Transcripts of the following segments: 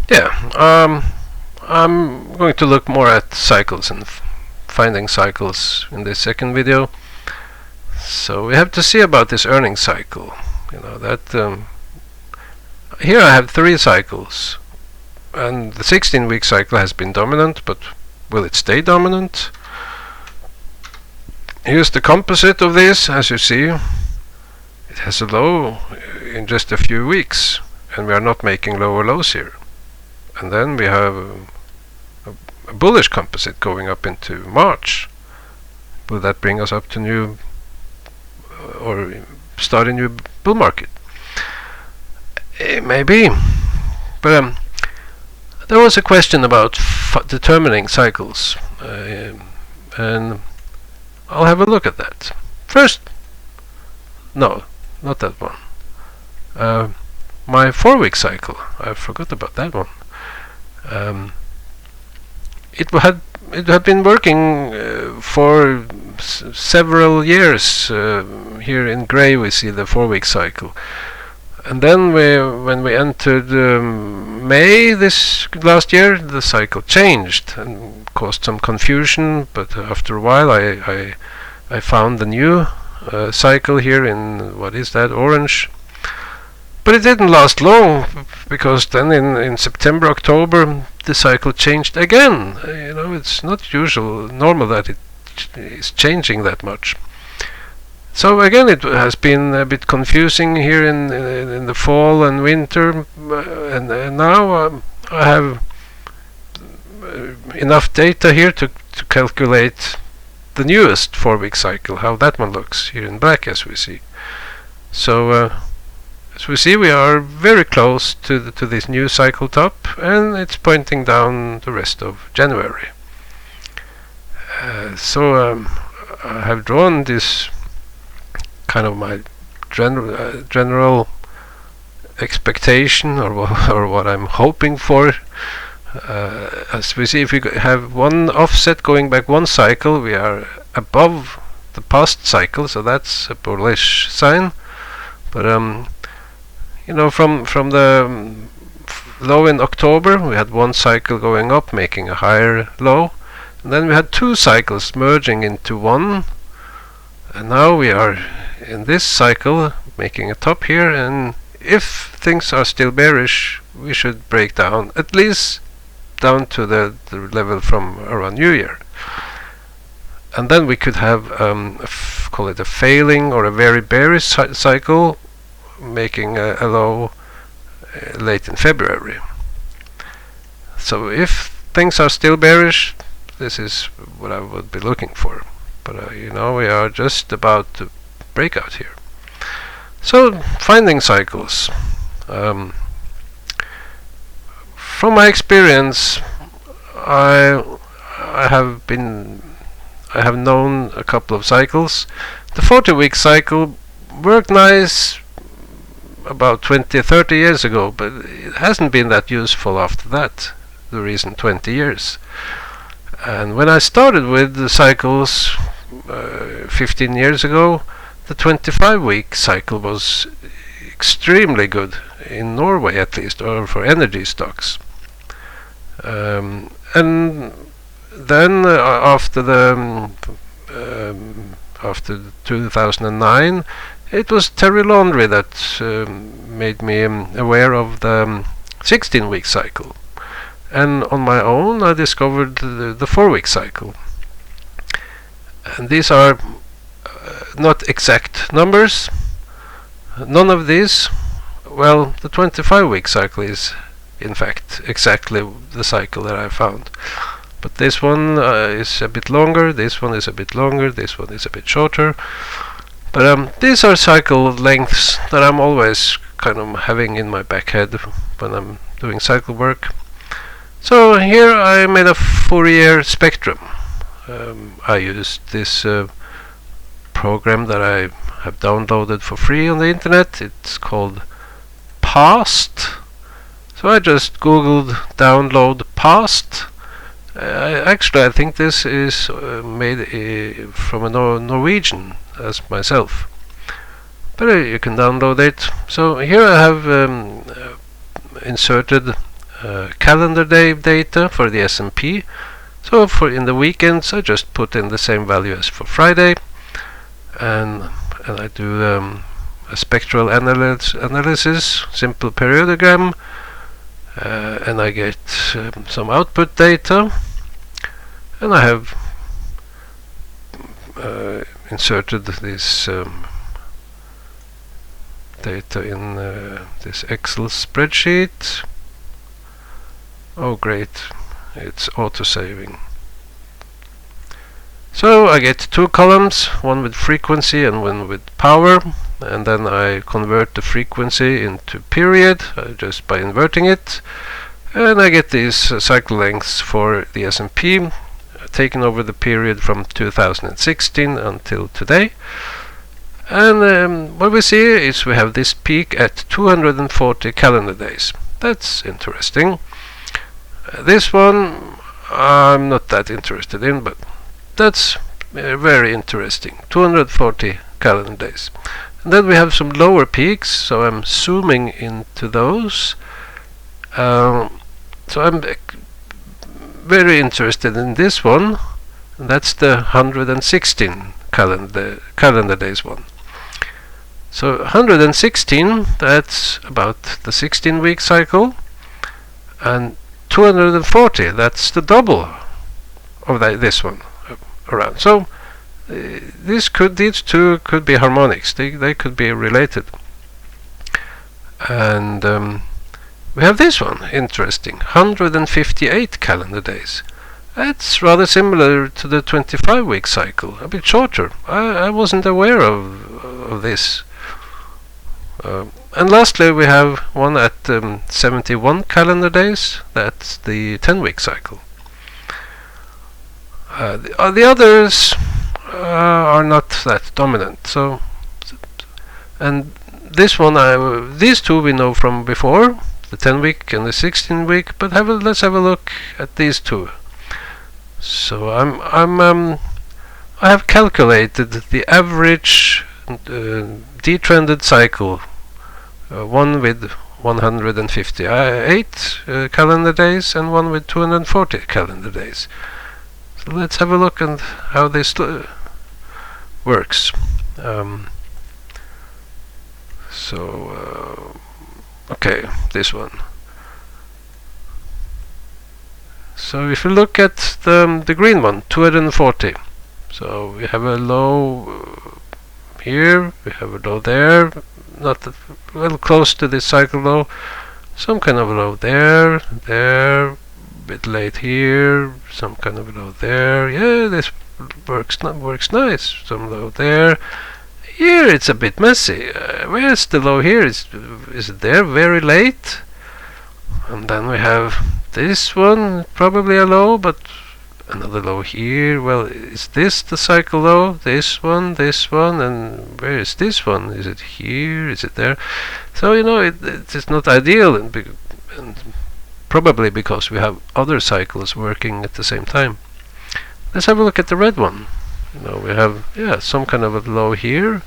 Yeah, I'm going to look more at cycles and finding cycles in this second video. So we have to see about this earning cycle. You know that here I have 3 cycles, and the 16-week cycle has been dominant, but will it stay dominant? Here's the composite of this. As you see, it has a low in just a few weeks, and we are not making lower lows here. And then we have a bullish composite going up into March. Will that bring us up to new or start a new bull market? It may be, but there was a question about determining cycles, and I'll have a look at that. First, no, not that one. My 4-week cycle, I forgot about that one. It had been working for several years. Here in gray we see the 4-week cycle. And then when we entered May this last year, the cycle changed and caused some confusion. But after a while, I found the new cycle here in, what is that, orange. But it didn't last long, because then in September, October, the cycle changed again. You know, it's not normal that it is changing that much. So again, it has been a bit confusing here in the fall and winter, and now I have enough data here to calculate the newest 4-week cycle, how that one looks here in black, as we see. So as we see, we are very close to this new cycle top, and it's pointing down the rest of January. So I have drawn this kind of my general expectation, or what I'm hoping for. As we see, if we have one offset going back one cycle, we are above the past cycle, so that's a bullish sign. But you know, from the low in October, we had one cycle going up, making a higher low, and then we had 2 cycles merging into one, and now we are in this cycle making a top here, and if things are still bearish, we should break down, at least down to the level from around New Year. And then we could have call it a failing or a very bearish cycle, making a low late in February. So if things are still bearish, this is what I would be looking for. But you know, we are just about to break out here. So finding cycles. From my experience, I have known a couple of cycles. The 40-week cycle worked nice about 20-30 years ago, but it hasn't been that useful after that, the recent 20 years. And when I started with the cycles 15 years ago, the 25-week cycle was extremely good, in Norway at least, or for energy stocks. And then after 2009, it was Terry Laundry that made me aware of the 16-week cycle. And on my own, I discovered the 4-week cycle. And these are not exact numbers. None of these. Well, the 25-week cycle is, in fact, exactly the cycle that I found. But this one is a bit longer, this one is a bit longer, this one is a bit shorter. But these are cycle lengths that I'm always kind of having in my back head when I'm doing cycle work. So here I made a Fourier spectrum. I used this program that I have downloaded for free on the internet. It's called Past. So I just googled download Past. Actually, I think this is made from a Norwegian as myself. But you can download it. So here I have inserted calendar day data for the S&P. So for in the weekends I just put in the same value as for Friday, and I do a spectral analysis, simple periodogram, and I get some output data, and I have inserted this data in this Excel spreadsheet. Oh great, it's auto-saving. So I get two columns, one with frequency and one with power, and then I convert the frequency into period just by inverting it, and I get these cycle lengths for the S&P taken over the period from 2016 until today. And what we see is we have this peak at 240 calendar days. That's interesting. This one I'm not that interested in, but that's very interesting. 240 calendar days. And then we have some lower peaks, so I'm zooming into those. So I'm very interested in this one, and that's the 116 calendar days one. So 116, that's about the 16-week cycle, and 240, that's the double of this one around. So these two could be harmonics. They could be related. And we have this one, interesting, 158 calendar days. That's rather similar to the 25-week cycle, a bit shorter. I wasn't aware of this. And lastly, we have one at 71 calendar days. That's the 10-week cycle. The others are not that dominant. So, and this one, these two we know from before, the 10-week and the 16-week. But let's have a look at these two. So I have calculated the average detrended cycle, one with 158 calendar days and one with 240 calendar days. So let's have a look at how this works. Okay, this one. So if you look at the green one, 240. So we have a low here, we have a low there, not that well close to this cycle low, some kind of low there, a bit late here, some kind of low there. Yeah, this works nice. Some low there. Here it's a bit messy. Where's the low here? Is it there very late? And then we have this one, probably a low, but another low here. Well, is this the cycle low? This one, and where is this one? Is it here? Is it there? So it's not ideal, and probably because we have other cycles working at the same time. Let's have a look at the red one. We have some kind of a low here,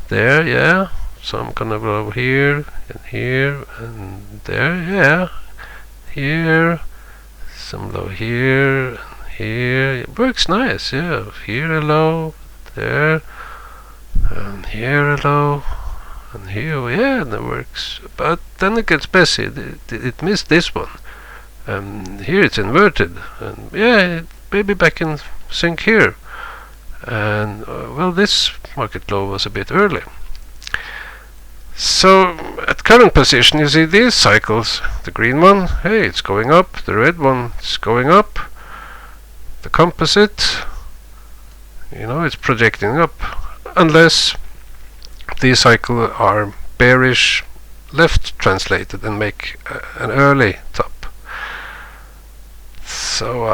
there, some kind of low here and there, here, some low here and here. It works nice, here a low, there, and here a low, and here, and it works. But then it gets messy. It missed this one. Here it's inverted, and maybe back in sync here. And well, this market low was a bit early. So at current position, you see these cycles. The green one, hey, it's going up. The red one is going up. The composite, it's projecting up, unless these cycles are bearish left translated and make an early top. So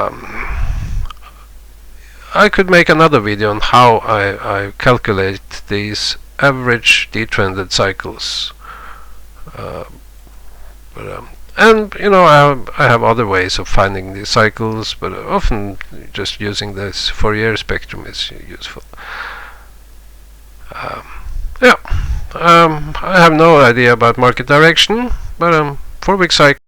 I could make another video on how I calculate these average detrended cycles, and I have other ways of finding these cycles, but often just using this Fourier spectrum is useful. I have no idea about market direction, but 4-week cycle